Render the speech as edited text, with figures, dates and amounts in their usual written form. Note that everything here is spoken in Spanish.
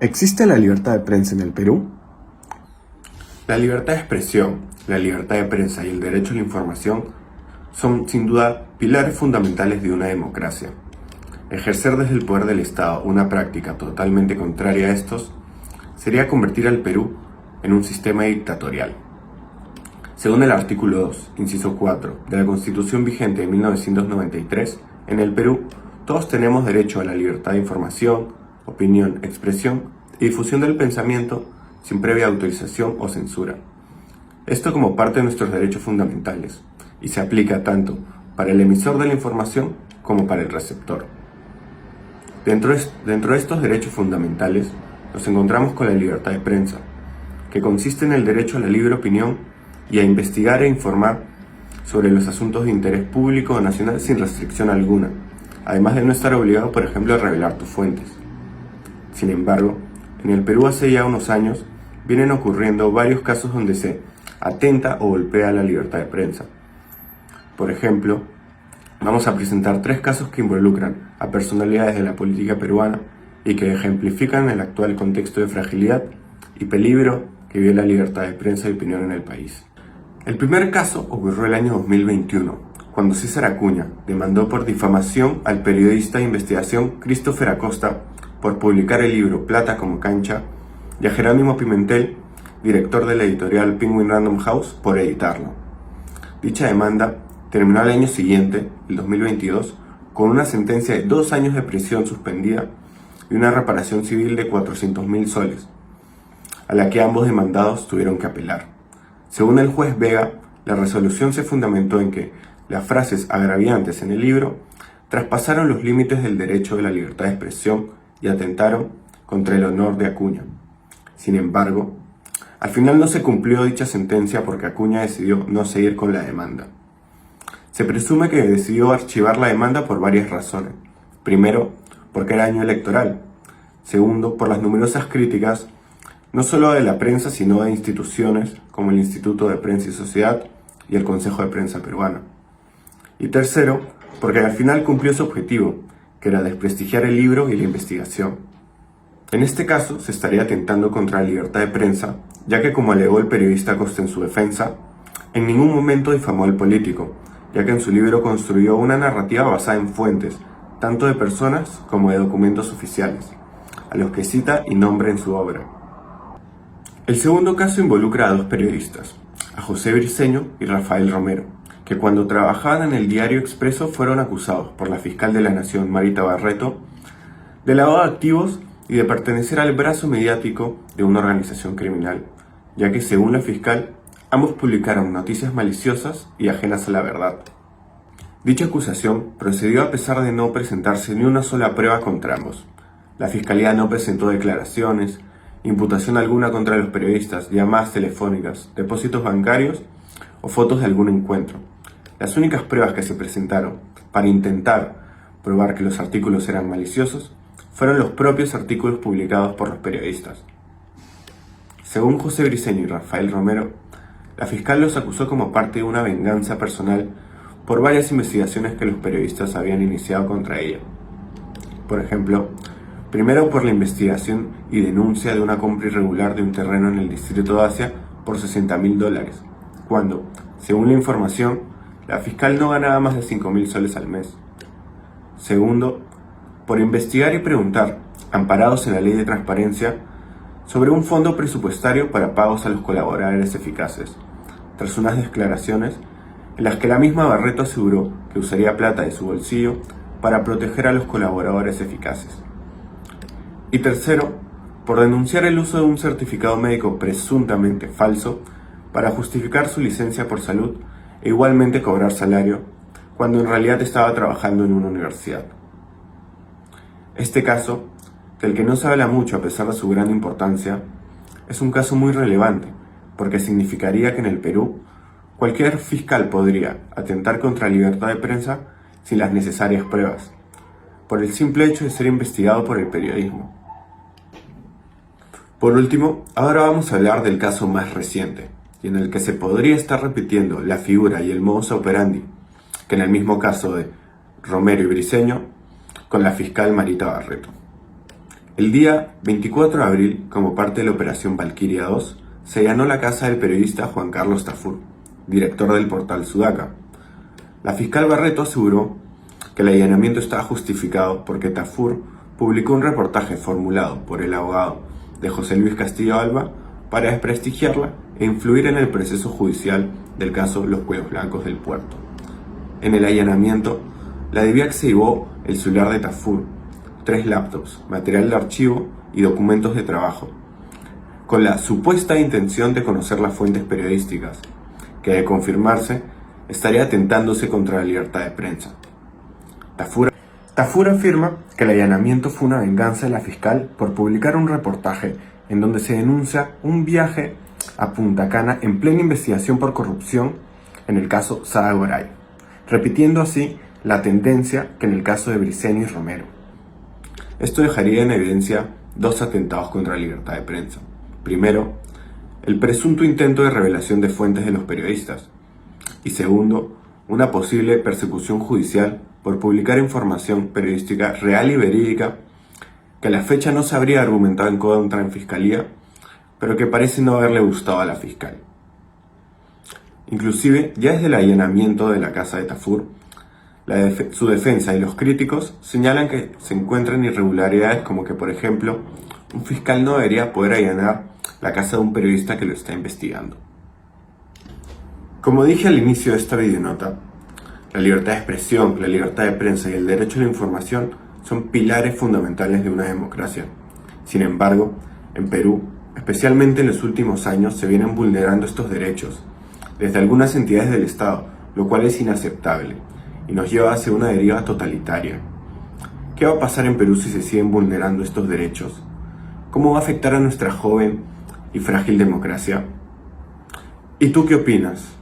¿Existe la libertad de prensa en el Perú? La libertad de expresión, la libertad de prensa y el derecho a la información son, sin duda, pilares fundamentales de una democracia. Ejercer desde el poder del Estado una práctica totalmente contraria a estos sería convertir al Perú en un sistema dictatorial. Según el artículo 2, inciso 4 de la Constitución vigente de 1993, en el Perú todos tenemos derecho a la libertad de información, opinión, expresión y difusión del pensamiento sin previa autorización o censura. Esto como parte de nuestros derechos fundamentales y se aplica tanto para el emisor de la información como para el receptor. Dentro de estos derechos fundamentales nos encontramos con la libertad de prensa, que consiste en el derecho a la libre opinión y a investigar e informar sobre los asuntos de interés público o nacional sin restricción alguna, además de no estar obligado, por ejemplo, a revelar tus fuentes. Sin embargo, en el Perú hace ya unos años vienen ocurriendo varios casos donde se atenta o golpea la libertad de prensa. Por ejemplo, vamos a presentar 3 casos que involucran a personalidades de la política peruana y que ejemplifican el actual contexto de fragilidad y peligro que vive la libertad de prensa y opinión en el país. El primer caso ocurrió el año 2021, cuando César Acuña demandó por difamación al periodista de investigación Christopher Acosta por publicar el libro Plata como cancha y a Jerónimo Pimentel, director de la editorial Penguin Random House, por editarlo. Dicha demanda terminó al año siguiente, el 2022, con una sentencia de 2 años de prisión suspendida y una reparación civil de 400.000 soles, a la que ambos demandados tuvieron que apelar. Según el juez Vega, la resolución se fundamentó en que las frases agraviantes en el libro traspasaron los límites del derecho de la libertad de expresión y atentaron contra el honor de Acuña. Sin embargo, al final no se cumplió dicha sentencia porque Acuña decidió no seguir con la demanda. Se presume que decidió archivar la demanda por varias razones. Primero, porque era año electoral. Segundo, por las numerosas críticas, no solo de la prensa, sino de instituciones como el Instituto de Prensa y Sociedad y el Consejo de Prensa Peruana. Y tercero, porque al final cumplió su objetivo, que era desprestigiar el libro y la investigación. En este caso, se estaría atentando contra la libertad de prensa, ya que, como alegó el periodista Acosta en su defensa, en ningún momento difamó al político, ya que en su libro construyó una narrativa basada en fuentes, tanto de personas como de documentos oficiales, a los que cita y nombra en su obra. El segundo caso involucra a 2 periodistas, a José Briceño y Rafael Romero, que cuando trabajaban en el diario Expreso fueron acusados por la fiscal de la Nación, Marita Barreto, de lavado de activos y de pertenecer al brazo mediático de una organización criminal, ya que según la fiscal, ambos publicaron noticias maliciosas y ajenas a la verdad. Dicha acusación procedió a pesar de no presentarse ni una sola prueba contra ambos. La fiscalía no presentó declaraciones, imputación alguna contra los periodistas, llamadas telefónicas, depósitos bancarios o fotos de algún encuentro. Las únicas pruebas que se presentaron para intentar probar que los artículos eran maliciosos fueron los propios artículos publicados por los periodistas. Según José Briceño y Rafael Romero, la fiscal los acusó como parte de una venganza personal por varias investigaciones que los periodistas habían iniciado contra ella. Por ejemplo, primero por la investigación y denuncia de una compra irregular de un terreno en el distrito de Asia por $60.000, cuando, según la información, la fiscal no ganaba más de 5.000 soles al mes. Segundo, por investigar y preguntar, amparados en la ley de transparencia, sobre un fondo presupuestario para pagos a los colaboradores eficaces, tras unas declaraciones en las que la misma Barreto aseguró que usaría plata de su bolsillo para proteger a los colaboradores eficaces. Y tercero, por denunciar el uso de un certificado médico presuntamente falso para justificar su licencia por salud e igualmente cobrar salario, cuando en realidad estaba trabajando en una universidad. Este caso, del que no se habla mucho a pesar de su gran importancia, es un caso muy relevante, porque significaría que en el Perú cualquier fiscal podría atentar contra la libertad de prensa sin las necesarias pruebas, por el simple hecho de ser investigado por el periodismo. Por último, ahora vamos a hablar del caso más reciente, y en el que se podría estar repitiendo la figura y el modus operandi que en el mismo caso de Romero y Briceño con la fiscal Marita Barreto. El día 24 de abril, como parte de la Operación Valquiria 2, se allanó la casa del periodista Juan Carlos Tafur, director del portal Sudaca. La fiscal Barreto aseguró que el allanamiento estaba justificado porque Tafur publicó un reportaje formulado por el abogado de José Luis Castillo Alba para desprestigiarla e influir en el proceso judicial del caso Los Cuellos Blancos del Puerto. En el allanamiento, la DIVIAC se llevó el celular de Tafur, 3 laptops, material de archivo y documentos de trabajo, con la supuesta intención de conocer las fuentes periodísticas, que de confirmarse estaría atentándose contra la libertad de prensa. Tafur afirma que el allanamiento fue una venganza de la fiscal por publicar un reportaje en donde se denuncia un viaje a Punta Cana en plena investigación por corrupción en el caso Sada Goray, repitiendo así la tendencia que en el caso de Briceño y Romero. Esto dejaría en evidencia 2 atentados contra la libertad de prensa. Primero, el presunto intento de revelación de fuentes de los periodistas. Y segundo, una posible persecución judicial por publicar información periodística real y verídica que a la fecha no se habría argumentado en contra en fiscalía, pero que parece no haberle gustado a la fiscal. Inclusive, ya desde el allanamiento de la casa de Tafur, su defensa y los críticos señalan que se encuentran irregularidades como que, por ejemplo, un fiscal no debería poder allanar la casa de un periodista que lo está investigando. Como dije al inicio de esta videonota, la libertad de expresión, la libertad de prensa y el derecho a la información son pilares fundamentales de una democracia. Sin embargo, en Perú, especialmente en los últimos años, se vienen vulnerando estos derechos desde algunas entidades del Estado, lo cual es inaceptable y nos lleva hacia una deriva totalitaria. ¿Qué va a pasar en Perú si se siguen vulnerando estos derechos? ¿Cómo va a afectar a nuestra joven y frágil democracia? ¿Y tú qué opinas?